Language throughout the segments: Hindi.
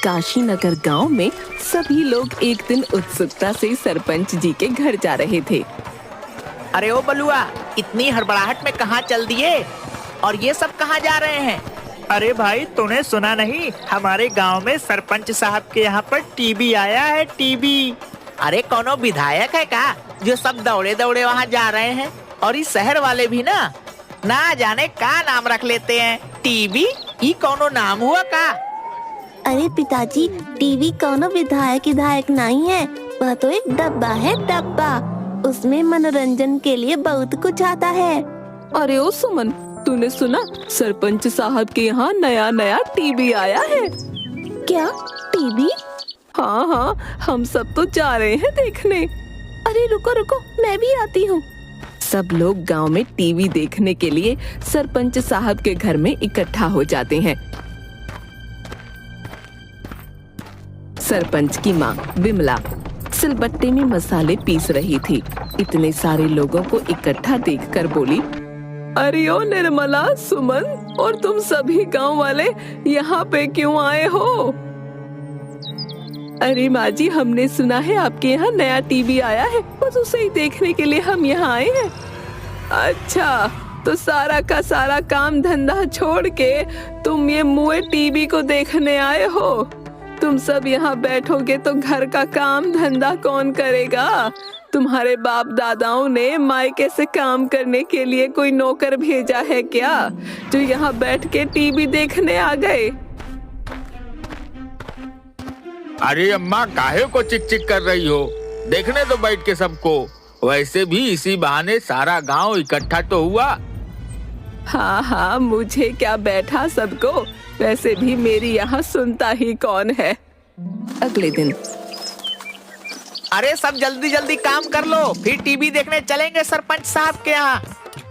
काशीनगर गांव में सभी लोग एक दिन उत्सुकता से सरपंच जी के घर जा रहे थे। अरे ओ बलुआ, इतनी हड़बड़ाहट में कहाँ चल दिए? और ये सब कहाँ जा रहे हैं? अरे भाई, तूने सुना नहीं? हमारे गांव में सरपंच साहब के यहाँ पर टीबी आया है, टीबी। अरे कौनो विधायक है का जो सब दौड़े दौड़े वहाँ जा रहे हैं? और इस शहर वाले भी ना जाने का नाम रख लेते हैं, टीबी। ये कौनो नाम हुआ का? अरे पिताजी, टीवी कौनो विधायक नहीं है, वह तो एक डब्बा है, डब्बा। उसमें मनोरंजन के लिए बहुत कुछ आता है। अरे ओ सुमन, तूने सुना सरपंच साहब के यहाँ नया टीवी आया है? क्या टीवी? हाँ, हम सब तो जा रहे हैं देखने। अरे रुको, मैं भी आती हूँ। सब लोग गांव में टीवी देखने के लिए सरपंच साहब के घर में इकट्ठा हो जाते हैं। सरपंच की माँ विमला सिलबट्टे में मसाले पीस रही थी। इतने सारे लोगों को इकट्ठा देखकर बोली, अरे ओ निर्मला, सुमन और तुम सभी गांव वाले यहाँ पे क्यों आए हो? अरे माँ जी, हमने सुना है आपके यहाँ नया टीवी आया है, बस उसे ही देखने के लिए हम यहाँ आए हैं। अच्छा, तो सारा का सारा काम धंधा छोड़ के तुम ये मुए टीवी को देखने आए हो? तुम सब यहाँ बैठोगे तो घर का काम धंधा कौन करेगा? तुम्हारे बाप दादाओं ने मायके से काम करने के लिए कोई नौकर भेजा है क्या, जो यहाँ बैठ के टीवी देखने आ गए? अरे अम्मा, काहे को चिक चिक कर रही हो? देखने तो बैठ के सबको। वैसे भी इसी बहाने सारा गांव इकट्ठा तो हुआ। हाँ, मुझे क्या बैठा सबको, वैसे भी मेरी यहाँ सुनता ही कौन है। अगले दिन, अरे सब जल्दी काम कर लो, फिर टीवी देखने चलेंगे सरपंच साहब के यहाँ।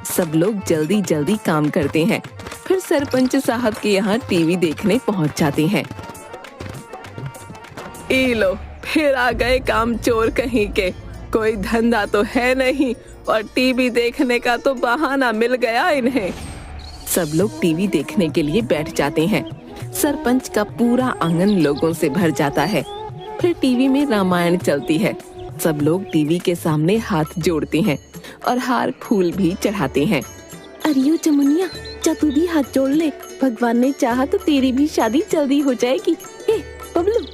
सब लोग जल्दी काम करते हैं, फिर सरपंच साहब के यहाँ टीवी देखने पहुँच जाते हैं। ई लो, फिर आ गए काम चोर कहीं के। कोई धंधा तो है नहीं और टीवी देखने का तो बहाना मिल गया इन्हें। सब लोग टीवी देखने के लिए बैठ जाते हैं। सरपंच का पूरा आंगन लोगों से भर जाता है। फिर टीवी में रामायण चलती है। सब लोग टीवी के सामने हाथ जोड़ते हैं और हार फूल भी चढ़ाते हैं। अरे चमुनिया, जा तू भी हाथ जोड़ ले, भगवान ने चाहा तो तेरी भी शादी जल्दी हो जाएगी। ए बबलू,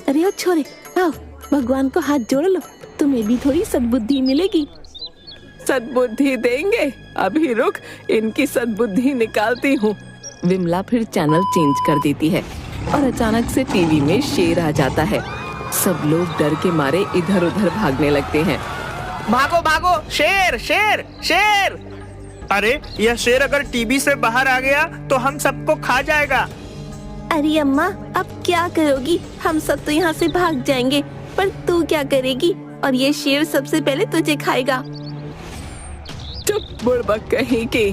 अरे ओ छोरे, आओ भगवान को हाथ जोड़ लो, तुम्हें भी थोड़ी सद्बुद्धि मिलेगी। सद्बुद्धि देंगे? अभी रुक, इनकी सद्बुद्धि निकालती हूँ। विमला फिर चैनल चेंज कर देती है और अचानक से टीवी में शेर आ जाता है। सब लोग डर के मारे इधर उधर भागने लगते हैं। भागो, शेर शेर शेर! अरे यह शेर अगर टीवी से बाहर आ गया तो हम सबको खा जाएगा। अरे अम्मा, अब क्या करोगी? हम सब तो यहाँ से भाग जाएंगे, पर तू क्या करेगी? और ये शेर सबसे पहले तुझे खाएगा। चुप बुड़बक कहीं की।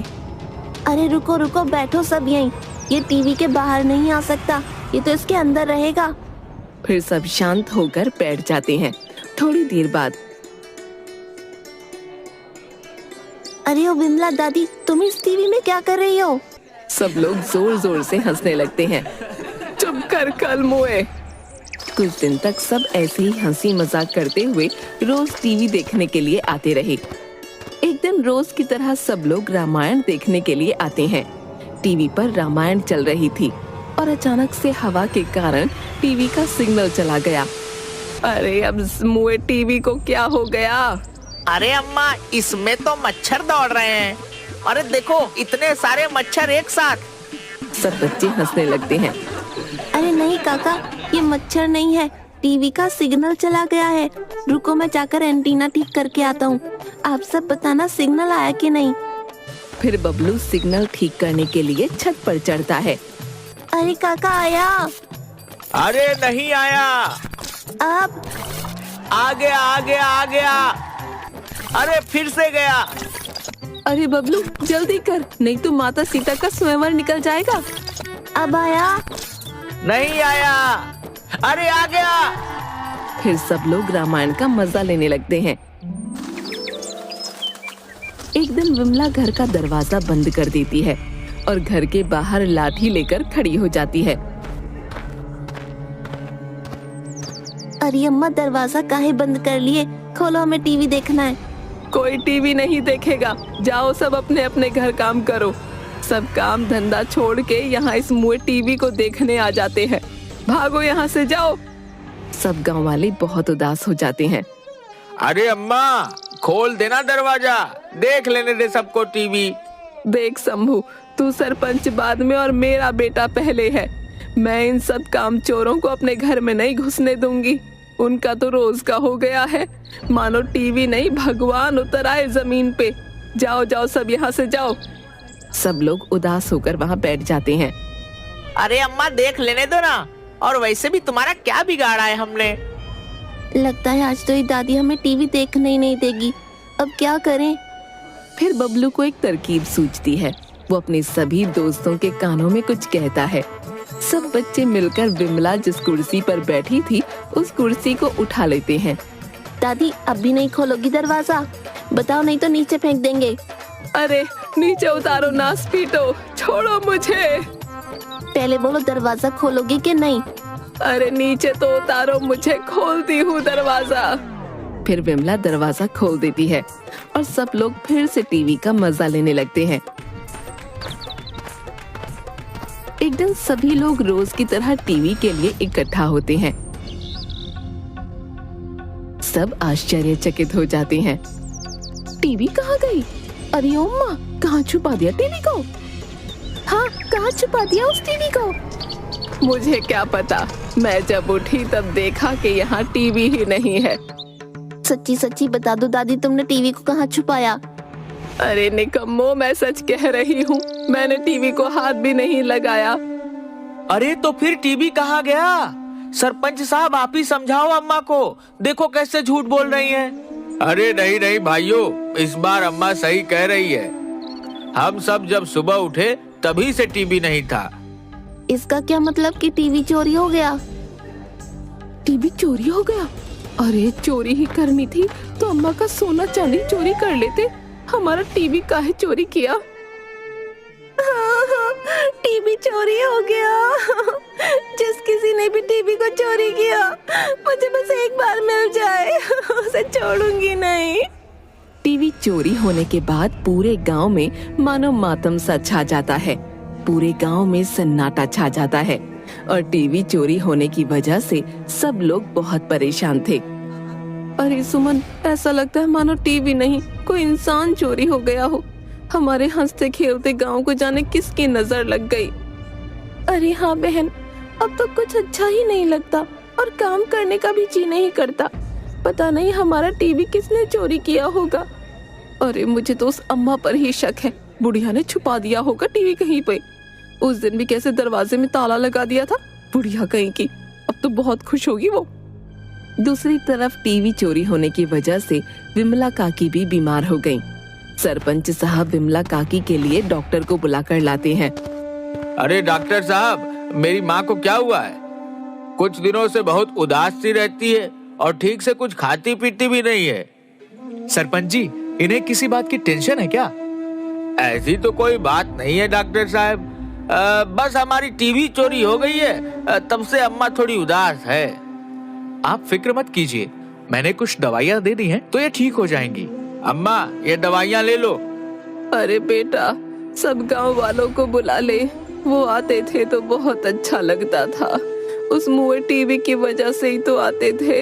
अरे रुको, बैठो सब यहीं। ये टीवी के बाहर नहीं आ सकता, ये तो इसके अंदर रहेगा। फिर सब शांत होकर बैठ जाते हैं। थोड़ी देर बाद, अरे ओ विमला दादी, तुम इस टीवी में क्या कर रही हो? सब लोग जोर से हंसने लगते हैं। चुप कर कल मुए। कुछ दिन तक सब ऐसे ही हंसी मजाक करते हुए रोज टीवी देखने के लिए आते रहे। एक दिन रोज की तरह सब लोग रामायण देखने के लिए आते हैं। टीवी पर रामायण चल रही थी और अचानक से हवा के कारण टीवी का सिग्नल चला गया। अरे अब मुए टीवी को क्या हो गया? अरे अम्मा, इसमें तो मच्छर दौड़ रहे हैं। अरे देखो, इतने सारे मच्छर एक साथ। सब बच्चे हंसने लगते हैं। अरे नहीं काका, ये मच्छर नहीं है, टीवी का सिग्नल चला गया है। रुको, मैं जाकर एंटीना ठीक करके आता हूँ। आप सब बताना सिग्नल आया कि नहीं। फिर बबलू सिग्नल ठीक करने के लिए छत पर चढ़ता है। अरे काका, आया? अरे नहीं आया। अब आ गया। अरे फिर से गया। अरे बबलू, जल्दी कर, नहीं तो माता सीता का स्वयंवर निकल जाएगा। अब आया? नहीं आया। अरे आ गया। फिर सब लोग रामायण का मजा लेने लगते हैं। एक दिन विमला घर का दरवाजा बंद कर देती है और घर के बाहर लाठी लेकर खड़ी हो जाती है। अरे अम्मा, दरवाजा काहे बंद कर लिए? खोलो, हमें टीवी देखना है। कोई टीवी नहीं देखेगा। जाओ सब अपने अपने घर काम करो। सब काम धंधा छोड़ के यहाँ इस मुए टीवी को देखने आ जाते हैं। भागो यहाँ से, जाओ। सब गांव वाले बहुत उदास हो जाते हैं। अरे अम्मा, खोल देना दरवाजा, देख लेने दे सबको टीवी। देख शंभू, तू सरपंच बाद में और मेरा बेटा पहले है। मैं इन सब काम चोरों को अपने घर में नहीं घुसने दूंगी। उनका तो रोज का हो गया है, मानो टीवी नहीं भगवान उतर आए जमीन पे। जाओ जाओ सब यहाँ से जाओ। सब लोग उदास होकर वहाँ बैठ जाते हैं। अरे अम्मा देख लेने दो ना, और वैसे भी तुम्हारा क्या बिगाड़ा है हमने? लगता है आज तो ये दादी हमें टीवी देखने ही नहीं देगी। अब क्या करें? फिर बबलू को एक तरकीब सूझती है। वो अपने सभी दोस्तों के कानों में कुछ कहता है। सब बच्चे मिलकर विमला जिस कुर्सी पर बैठी थी उस कुर्सी को उठा लेते हैं। दादी, अब भी नहीं खोलोगी दरवाजा? बताओ, नहीं तो नीचे फेंक देंगे। अरे नीचे उतारो, नास पीटो, छोड़ो मुझे। पहले बोलो, दरवाजा खोलोगी कि नहीं? अरे नीचे तो उतारो मुझे, खोलती हूँ दरवाजा। फिर विमला दरवाजा खोल देती है और सब लोग फिर से टीवी का मजा लेने लगते हैं। एक दिन सभी लोग रोज की तरह टीवी के लिए इकट्ठा होते हैं। सब आश्चर्यचकित हो जाते हैं। टीवी कहाँ गई? अरे अम्मा, कहाँ छुपा दिया टीवी को? हाँ, कहाँ छुपा दिया उस टीवी को? मुझे क्या पता, मैं जब उठी तब देखा कि यहाँ टीवी ही नहीं है। सच्ची सच्ची बता दो दादी, तुमने टीवी को कहाँ छुपाया? अरे निकम्मो, मैं सच कह रही हूँ, मैंने टीवी को हाथ भी नहीं लगाया। अरे तो फिर टीवी कहाँ गया? सरपंच साहब, आप ही समझाओ अम्मा को, देखो कैसे झूठ बोल रही हैं। अरे नहीं नहीं भाइयों, इस बार अम्मा सही कह रही है। हम सब जब सुबह उठे तभी से टीवी नहीं था। इसका क्या मतलब कि टीवी चोरी हो गया? टीवी चोरी हो गया? अरे चोरी ही करनी थी तो अम्मा का सोना चांदी चोरी कर लेते। हमारा टीवी काहे चोरी किया? टीवी चोरी हो गया। जिस किसी ने भी टीवी को चोरी किया, मुझे बस एक बार मिल जाए, उसे छोड़ूंगी नहीं। टीवी चोरी होने के बाद पूरे गांव में मानो मातम सा छा जाता है। पूरे गांव में सन्नाटा छा जाता है और टीवी चोरी होने की वजह से सब लोग बहुत परेशान थे। अरे सुमन, ऐसा लगता है मानो टीवी नहीं कोई इंसान चोरी हो गया हो। हमारे हंसते खेलते गांव को जाने किसकी नजर लग गई। अरे हाँ बहन, अब तो कुछ अच्छा ही नहीं लगता और काम करने का भी जी नहीं करता। पता नहीं हमारा टीवी किसने चोरी किया होगा। अरे मुझे तो उस अम्मा पर ही शक है, बुढ़िया ने छुपा दिया होगा टीवी कहीं पे। उस दिन भी कैसे दरवाजे में ताला लगा दिया था, बुढ़िया कहीं की। अब तो बहुत खुश होगी वो। दूसरी तरफ टीवी चोरी होने की वजह से विमला काकी भी बीमार हो गईं। सरपंच साहब विमला काकी के लिए डॉक्टर को बुलाकर लाते हैं। अरे डॉक्टर साहब, मेरी माँ को क्या हुआ है? कुछ दिनों से बहुत उदास सी रहती है और ठीक से कुछ खाती पीती भी नहीं है। सरपंच जी, इन्हें किसी बात की टेंशन है क्या? ऐसी तो कोई बात नहीं है डॉक्टर साहब, बस हमारी टीवी चोरी हो गई है, तब से अम्मा थोड़ी उदास है। आप फिक्र मत कीजिए, मैंने कुछ दवाइयाँ दे दी हैं तो ये ठीक हो जाएंगी। अम्मा, ये दवाइयाँ ले लो। अरे बेटा, सब गांव वालों को बुला ले, वो आते थे तो बहुत अच्छा लगता था। उस मुए टीवी की वजह से ही तो आते थे,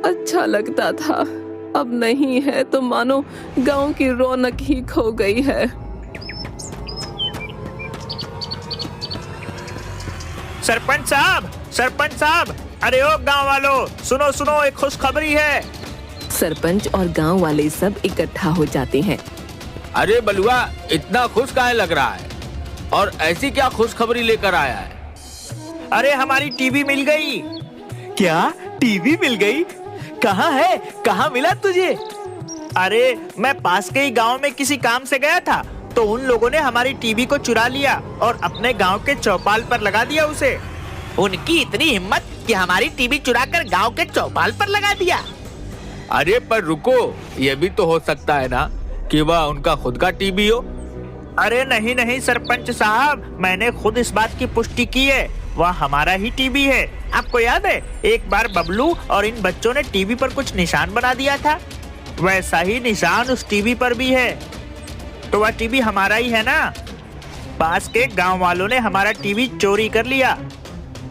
अच्छा लगता था। अब नहीं है तो मानो गांव की रौनक ही खो गई है। सरपंच साहब, अरे ओ गांव वालों, सुनो सुनो, एक खुशखबरी है। सरपंच और गांव वाले सब इकट्ठा हो जाते हैं। अरे बलुआ, इतना खुश काहे लग रहा है? और ऐसी क्या खुशखबरी लेकर आया है? अरे हमारी टीवी मिल गई। क्या टीवी मिल गई? कहाँ है? कहाँ मिला तुझे? अरे मैं पास के ही गांव में किसी काम से गया था तो उन लोगों ने हमारी टीवी को चुरा लिया और अपने गांव के चौपाल पर लगा दिया उसे। उनकी इतनी हिम्मत कि हमारी टीवी चुराकर गांव के चौपाल पर लगा दिया। अरे पर रुको, ये भी तो हो सकता है ना कि वह उनका खुद का टीवी हो। अरे नहीं नहीं सरपंच साहब, मैंने खुद इस बात की पुष्टि की है। वह हमारा ही टीवी है। आपको याद है एक बार बबलू और इन बच्चों ने टीवी पर कुछ निशान बना दिया था, वैसा ही निशान उस टीवी पर भी है। तो वह टीवी हमारा ही है ना। पास के गांव वालों ने हमारा टीवी चोरी कर लिया।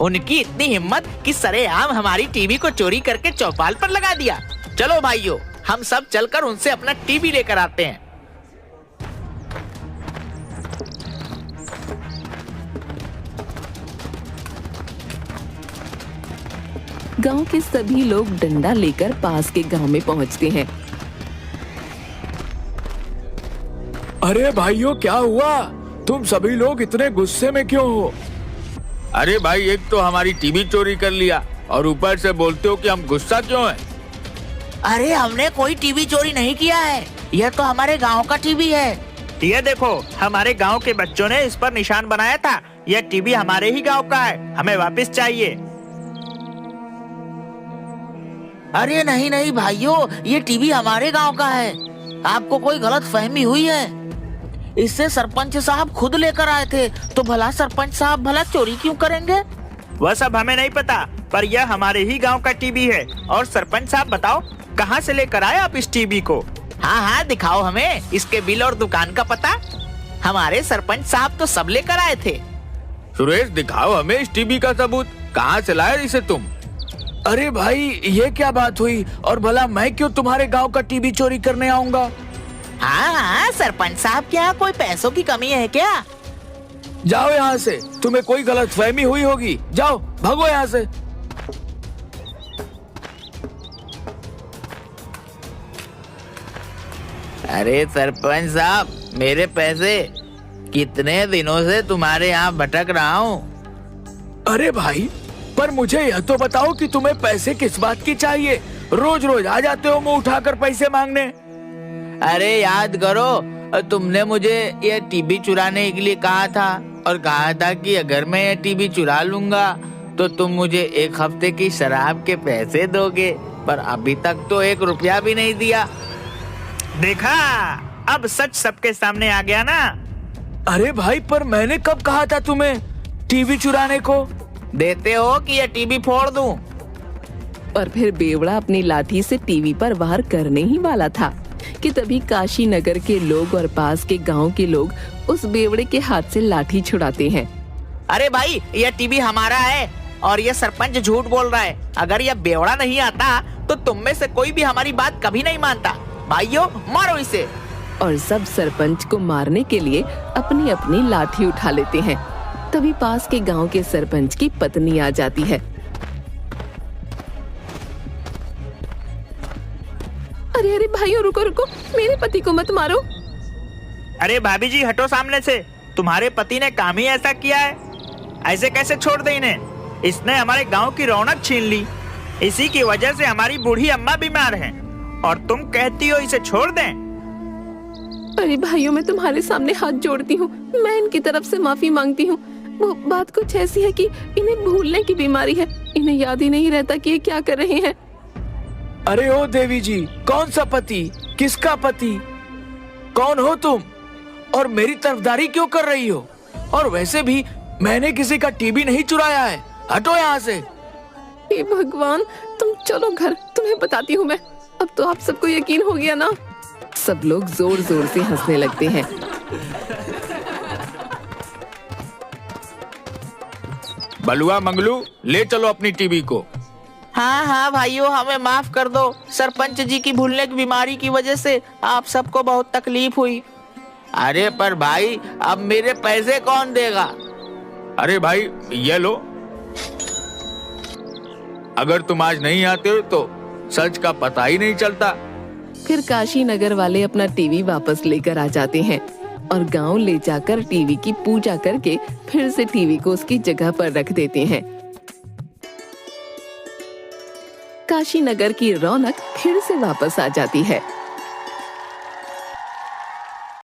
उनकी इतनी हिम्मत कि सरेआम हमारी टीवी को चोरी करके चौपाल पर लगा दिया। चलो भाइयों, हम सब चलकर उनसे अपना टीवी लेकर आते हैं। गांव के सभी लोग डंडा लेकर पास के गांव में पहुंचते हैं। अरे भाइयों, क्या हुआ? तुम सभी लोग इतने गुस्से में क्यों हो? अरे भाई, एक तो हमारी टीवी चोरी कर लिया और ऊपर से बोलते हो कि हम गुस्सा क्यों हैं? अरे हमने कोई टीवी चोरी नहीं किया है, यह तो हमारे गांव का टीवी है। ये देखो, हमारे गांव के बच्चों ने इस पर निशान बनाया था। यह टीवी हमारे ही गांव का है, हमें वापस चाहिए। अरे नहीं नहीं भाइयों, ये टीवी हमारे गांव का है। आपको कोई गलत फहमी हुई है। इससे सरपंच साहब खुद लेकर आए थे, तो भला सरपंच साहब भला चोरी क्यों करेंगे? वह सब हमें नहीं पता, पर यह हमारे ही गांव का टीवी है। और सरपंच साहब बताओ, कहां से लेकर आए आप इस टीवी को? हाँ हाँ, दिखाओ हमें इसके बिल और दुकान का पता। हमारे सरपंच साहब तो सब लेकर आए थे। सुरेश, दिखाओ हमें इस टीवी का सबूत। कहाँ से लाए इसे तुम? अरे भाई, ये क्या बात हुई? और भला मैं क्यों तुम्हारे गांव का टीवी चोरी करने आऊंगा? हाँ हाँ, सरपंच साहब के यहाँ कोई पैसों की कमी है क्या? जाओ यहाँ से, तुम्हें कोई गलतफहमी हुई होगी। जाओ, भागो यहाँ से। अरे सरपंच साहब, मेरे पैसे। कितने दिनों से तुम्हारे यहाँ भटक रहा हूँ। अरे भाई, पर मुझे यह तो बताओ कि तुम्हें पैसे किस बात की चाहिए? रोज रोज आ जाते हो मुंह उठाकर पैसे मांगने। अरे याद करो, तुमने मुझे ये टीवी चुराने के लिए कहा था और कहा था कि अगर मैं ये टीवी चुरा लूंगा तो तुम मुझे 1 हफ्ते की शराब के पैसे दोगे, पर अभी तक तो 1 रुपया भी नहीं दिया। देखा, अब सच सबके सामने आ गया ना। अरे भाई, पर मैंने कब कहा था तुम्हें टीवी चुराने को? देते हो कि ये टीवी फोड़ दूं? और फिर बेवड़ा अपनी लाठी से टीवी पर वार करने ही वाला था कि तभी काशी नगर के लोग और पास के गांव के लोग उस बेवड़े के हाथ से लाठी छुड़ाते हैं। अरे भाई, यह टीवी हमारा है और यह सरपंच झूठ बोल रहा है। अगर यह बेवड़ा नहीं आता तो तुम में से कोई भी हमारी बात कभी नहीं मानता। भाइयों, मारो इसे। और सब सरपंच को मारने के लिए अपनी अपनी लाठी उठा लेते हैं। तभी पास के गांव के सरपंच की पत्नी आ जाती है। अरे अरे भाइयों, रुको रुको, मेरे पति को मत मारो। अरे भाभी जी, हटो सामने से। तुम्हारे पति ने काम ही ऐसा किया है, ऐसे कैसे छोड़ दे इन्हें? इसने हमारे गांव की रौनक छीन ली। इसी की वजह से हमारी बूढ़ी अम्मा बीमार हैं और तुम कहती हो इसे छोड़ दें? अरे भाइयों, मैं तुम्हारे सामने हाथ जोड़ती हूँ, मैं इनकी तरफ से माफी मांगती हूँ। वो बात कुछ ऐसी है कि इन्हें भूलने की बीमारी है। इन्हें याद ही नहीं रहता कि ये क्या कर रहे हैं। अरे ओ देवी जी, कौन सा पति? किसका पति? कौन हो तुम? और मेरी तरफदारी क्यों कर रही हो? और वैसे भी मैंने किसी का टीवी नहीं चुराया है। हटो यहाँ से। हे भगवान, तुम चलो घर, तुम्हें बताती हूँ मैं। अब तो आप सबको यकीन हो गया ना। सब लोग जोर जोर से हंसने लगते हैं। बलुआ मंगलू, ले चलो अपनी टीवी को। हाँ हाँ भाइयों, हमें माफ कर दो। सरपंच जी की भूलने की बीमारी की वजह से आप सबको बहुत तकलीफ हुई। अरे पर भाई, अब मेरे पैसे कौन देगा? अरे भाई, ये लो। अगर तुम आज नहीं आते हो तो सच का पता ही नहीं चलता। फिर काशी नगर वाले अपना टीवी वापस लेकर आ जाते हैं और गांव ले जाकर टीवी की पूजा करके फिर से टीवी को उसकी जगह पर रख देते हैं। काशी नगर की रौनक फिर से वापस आ जाती है।